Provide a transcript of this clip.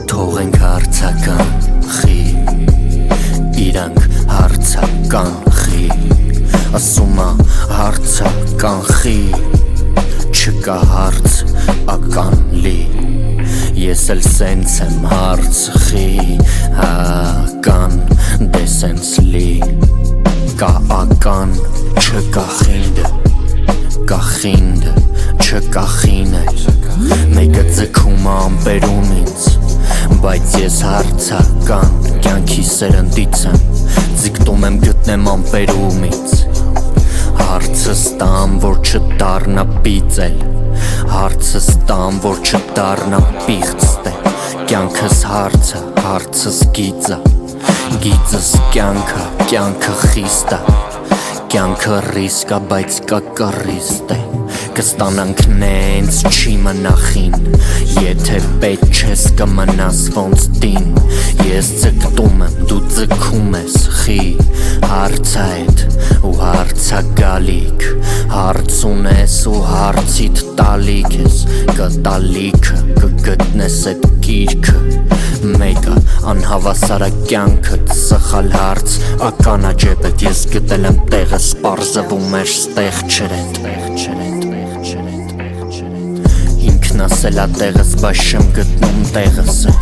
Թողենք հարցական խի, իրանք հարցական խի, ասում ա հարցական խի, չկա հարց ական լի, ես էլ սենց եմ հարց խի, հական դե սենց լի, կա ական չկա խինդը, կա խինդը չկա խինել, մեկը ձգում ա ամպերում ինձ, բայց ես հարցական կյանքի սերնդից եմ, ձգտում եմ գտնեմ ամպերումից, հարցս տամ, որ չդառնա պիծել, հարցս տամ, որ չդառնա պիղծտել, կյանքս հարցը, հարցս գիծը, գիծս կյանքը, կյանքը խիստ է, կյանքը ռիսկ է, բայց կա կռիստ է, կստանանք նենց չի մնախին, եթե պետ չես կմնաս ոնց դին, ես ձգտում եմ, դու ձգում ես խի, հարցա էդ ու հարցա գալիք, հարց ունես ու հարցիդ տալիք ես, կտալիքը կգտնես էդ կիրքը, մեկը անհավասարա կյանքդ սխալ հարց, ականա ջեպդ ես գտել եմ տեղս, պարզվում էր ստեղ չրետ, ինքն ասել ա տեղս, բայց չեմ գտնում տեղս է,